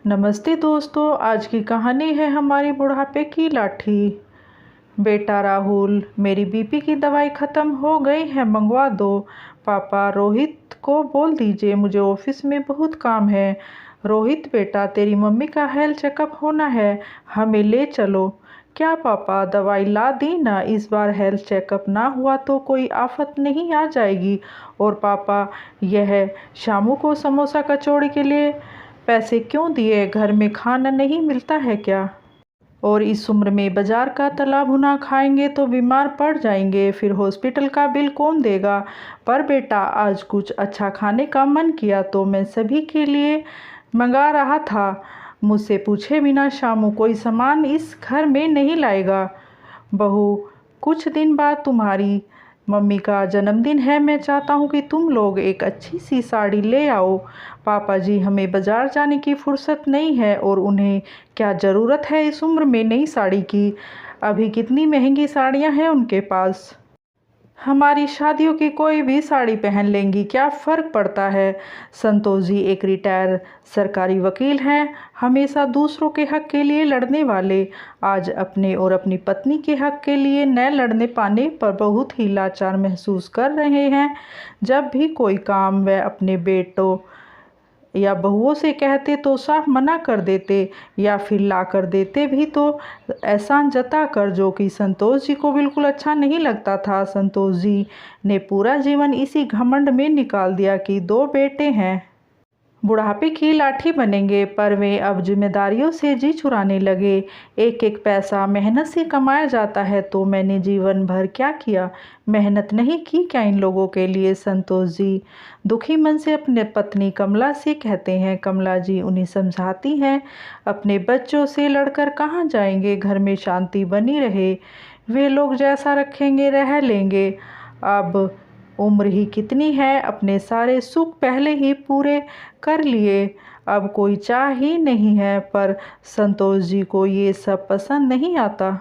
नमस्ते दोस्तों, आज की कहानी है हमारी बुढ़ापे की लाठी। बेटा राहुल, मेरी बीपी की दवाई ख़त्म हो गई है, मंगवा दो। पापा, रोहित को बोल दीजिए, मुझे ऑफिस में बहुत काम है। रोहित बेटा, तेरी मम्मी का हेल्थ चेकअप होना है, हमें ले चलो। क्या पापा, दवाई ला दी ना? इस बार हेल्थ चेकअप ना हुआ तो कोई आफत नहीं आ जाएगी? और पापा, यह शामू को समोसा कचौड़ी के लिए पैसे क्यों दिए? घर में खाना नहीं मिलता है क्या? और इस उम्र में बाजार का तला भुना खाएंगे तो बीमार पड़ जाएंगे, फिर हॉस्पिटल का बिल कौन देगा? पर बेटा, आज कुछ अच्छा खाने का मन किया तो मैं सभी के लिए मंगा रहा था। मुझसे पूछे बिना शामू कोई सामान इस घर में नहीं लाएगा। बहू, कुछ दिन बाद तुम्हारी मम्मी का जन्मदिन है, मैं चाहता हूँ कि तुम लोग एक अच्छी सी साड़ी ले आओ। पापा जी, हमें बाजार जाने की फुर्सत नहीं है, और उन्हें क्या ज़रूरत है इस उम्र में नई साड़ी की? अभी कितनी महंगी साड़ियाँ हैं उनके पास। हमारी शादियों की कोई भी साड़ी पहन लेंगी, क्या फ़र्क पड़ता है? संतोष जी एक रिटायर सरकारी वकील हैं, हमेशा दूसरों के हक के लिए लड़ने वाले। आज अपने और अपनी पत्नी के हक के लिए न लड़ने पाने पर बहुत ही लाचार महसूस कर रहे हैं। जब भी कोई काम वह अपने बेटों या बहुओं से कहते तो साफ मना कर देते, या फिर ला कर देते भी तो एहसान जता कर, जो कि संतोष जी को बिल्कुल अच्छा नहीं लगता था। संतोष जी ने पूरा जीवन इसी घमंड में निकाल दिया कि दो बेटे हैं, बुढ़ापे की लाठी बनेंगे, पर वे अब जिम्मेदारियों से जी चुराने लगे। एक एक पैसा मेहनत से कमाया जाता है, तो मैंने जीवन भर क्या किया? मेहनत नहीं की क्या इन लोगों के लिए? संतोष जी दुखी मन से अपने पत्नी कमला से कहते हैं। कमला जी उन्हें समझाती हैं, अपने बच्चों से लड़कर कहाँ जाएंगे, घर में शांति बनी रहे, वे लोग जैसा रखेंगे रह लेंगे। अब उम्र ही कितनी है, अपने सारे सुख पहले ही पूरे कर लिए, अब कोई चाह ही नहीं है। पर संतोष जी को ये सब पसंद नहीं आता।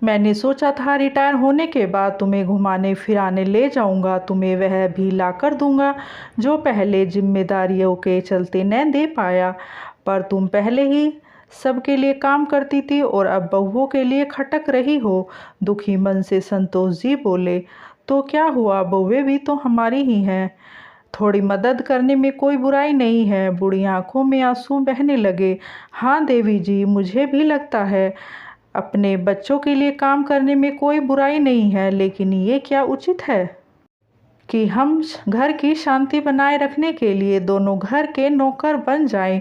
मैंने सोचा था रिटायर होने के बाद तुम्हें घुमाने फिराने ले जाऊंगा, तुम्हें वह भी ला कर दूंगा जो पहले जिम्मेदारियों के चलते न दे पाया। पर तुम पहले ही सबके लिए काम करती थी और अब बहुओं के लिए खटक रही हो। दुखी मन से संतोष जी बोले, तो क्या हुआ, बहुएं भी तो हमारी ही हैं, थोड़ी मदद करने में कोई बुराई नहीं है। बूढ़ी आंखों में आंसू बहने लगे। हाँ देवी जी, मुझे भी लगता है अपने बच्चों के लिए काम करने में कोई बुराई नहीं है, लेकिन ये क्या उचित है कि हम घर की शांति बनाए रखने के लिए दोनों घर के नौकर बन जाएं?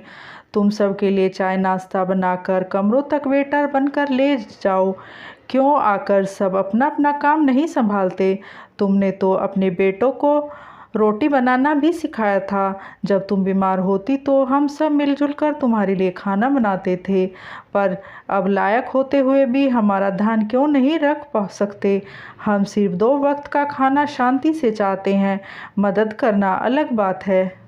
तुम सब के लिए चाय नाश्ता बनाकर कमरों तक वेटर बनकर ले जाओ। क्यों आकर सब अपना अपना काम नहीं संभालते? तुमने तो अपने बेटों को रोटी बनाना भी सिखाया था। जब तुम बीमार होती तो हम सब मिलजुल कर तुम्हारे लिए खाना बनाते थे, पर अब लायक होते हुए भी हमारा ध्यान क्यों नहीं रख सकते? हम सिर्फ 2 वक्त का खाना शांति से चाहते हैं, मदद करना अलग बात है,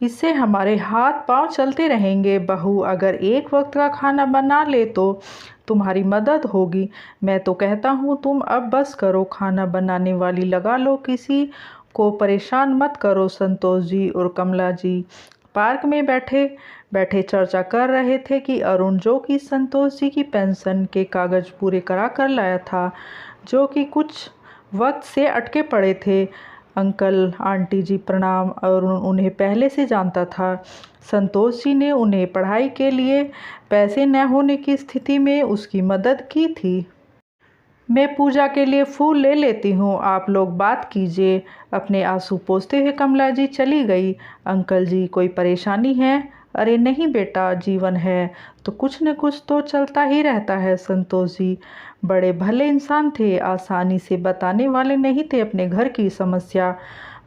इससे हमारे हाथ पांव चलते रहेंगे। बहू अगर 1 वक्त का खाना बना ले तो तुम्हारी मदद होगी। मैं तो कहता हूँ तुम अब बस करो, खाना बनाने वाली लगा लो, किसी को परेशान मत करो। संतोष जी और कमला जी पार्क में बैठे बैठे चर्चा कर रहे थे कि अरुण, जो कि संतोष जी की पेंशन के कागज पूरे करा कर लाया था, जो कि कुछ वक्त से अटके पड़े थे। अंकल आंटी जी प्रणाम। और उन्हें पहले से जानता था। संतोष जी ने उन्हें पढ़ाई के लिए पैसे न होने की स्थिति में उसकी मदद की थी। मैं पूजा के लिए फूल ले लेती हूँ, आप लोग बात कीजिए। अपने आंसू पोंछते हुए कमला जी चली गई। अंकल जी, कोई परेशानी है? अरे नहीं बेटा, जीवन है तो कुछ न कुछ तो चलता ही रहता है। संतोष जी बड़े भले इंसान थे, आसानी से बताने वाले नहीं थे अपने घर की समस्या।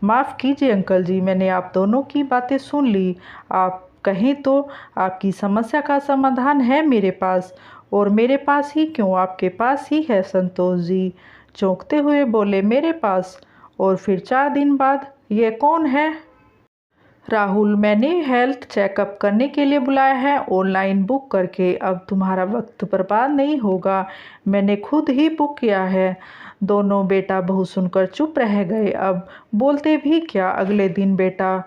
माफ़ कीजिए अंकल जी, मैंने आप दोनों की बातें सुन ली। आप कहें तो आपकी समस्या का समाधान है मेरे पास, और मेरे पास ही क्यों, आपके पास ही है। संतोष जी चौंकते हुए बोले, मेरे पास? और फिर 4 दिन बाद? ये कौन है? राहुल, मैंने हेल्थ चेकअप करने के लिए बुलाया है, ऑनलाइन बुक करके। अब तुम्हारा वक्त बर्बाद नहीं होगा, मैंने खुद ही बुक किया है। दोनों बेटा बहू सुनकर चुप रह गए, अब बोलते भी क्या। अगले दिन बेटा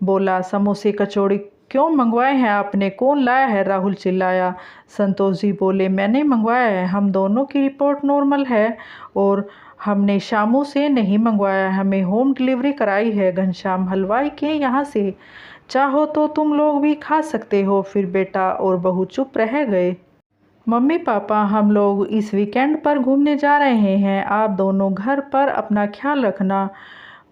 बोला, समोसे कचौड़ी क्यों मंगवाए हैं आपने? कौन लाया है? राहुल चिल्लाया। संतोष जी बोले, मैंने मंगवाया है, हम दोनों की रिपोर्ट नॉर्मल है और हमने शामू से नहीं मंगवाया, हमें होम डिलीवरी कराई है घनश्याम हलवाई के यहाँ से। चाहो तो तुम लोग भी खा सकते हो। फिर बेटा और बहू चुप रह गए। मम्मी पापा, हम लोग इस वीकेंड पर घूमने जा रहे हैं, आप दोनों घर पर अपना ख्याल रखना।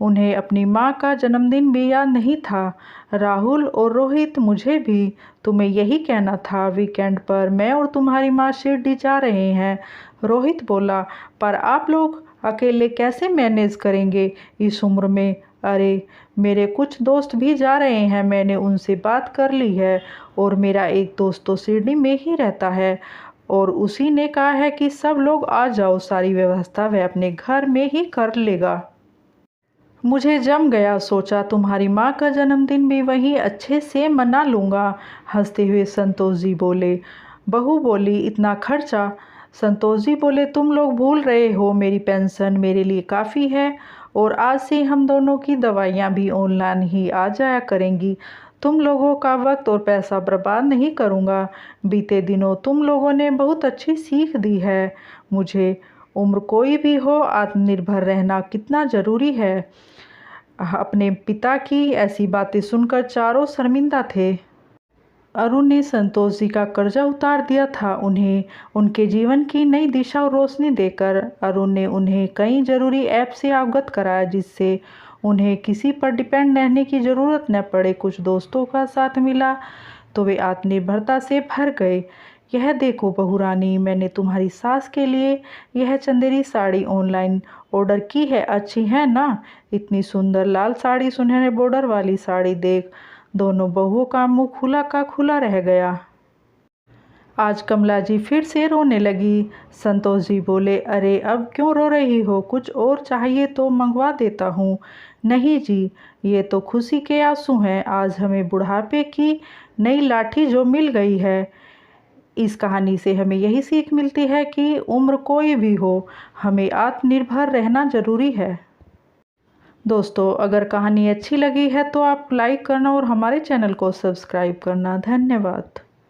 उन्हें अपनी माँ का जन्मदिन भी याद नहीं था। राहुल और रोहित, मुझे भी तुम्हें यही कहना था, वीकेंड पर मैं और तुम्हारी माँ शिरडी जा रहे हैं। रोहित बोला, पर आप लोग अकेले कैसे मैनेज करेंगे इस उम्र में? अरे, मेरे कुछ दोस्त भी जा रहे हैं, मैंने उनसे बात कर ली है और मेरा एक दोस्त तो शिरडी में ही रहता है और उसी ने कहा है कि सब लोग आ जाओ, सारी व्यवस्था वह अपने घर में ही कर लेगा। मुझे जम गया, सोचा तुम्हारी माँ का जन्मदिन भी वहीं अच्छे से मना लूँगा। हंसते हुए संतोष जी बोले। बहू बोली, इतना खर्चा? संतोष जी बोले, तुम लोग भूल रहे हो, मेरी पेंशन मेरे लिए काफ़ी है और आज से हम दोनों की दवाइयाँ भी ऑनलाइन ही आ जाया करेंगी। तुम लोगों का वक्त और पैसा बर्बाद नहीं करूँगा। बीते दिनों तुम लोगों ने बहुत अच्छी सीख दी है मुझे। उम्र कोई भी हो, आत्मनिर्भर रहना कितना ज़रूरी है। अपने पिता की ऐसी बातें सुनकर चारों शर्मिंदा थे। अरुण ने संतोष जी का कर्जा उतार दिया था। उन्हें उनके जीवन की नई दिशा और रोशनी देकर अरुण ने उन्हें कई ज़रूरी ऐप से अवगत कराया, जिससे उन्हें किसी पर डिपेंड रहने की ज़रूरत न पड़े। कुछ दोस्तों का साथ मिला तो वे आत्मनिर्भरता से भर गए। यह देखो बहू रानी, मैंने तुम्हारी सास के लिए यह चंदेरी साड़ी ऑनलाइन ऑर्डर की है, अच्छी है ना? इतनी सुंदर लाल साड़ी, सुनहरे बॉर्डर वाली साड़ी देख दोनों बहुओं का मुंह खुला का खुला रह गया। आज कमला जी फिर से रोने लगी। संतोष जी बोले, अरे अब क्यों रो रही हो? कुछ और चाहिए तो मंगवा देता हूँ। नहीं जी, ये तो खुशी के आंसू हैं। आज हमें बुढ़ापे की नई लाठी जो मिल गई है। इस कहानी से हमें यही सीख मिलती है कि उम्र कोई भी हो, हमें आत्मनिर्भर रहना ज़रूरी है। दोस्तों, अगर कहानी अच्छी लगी है तो आप लाइक करना और हमारे चैनल को सब्सक्राइब करना। धन्यवाद।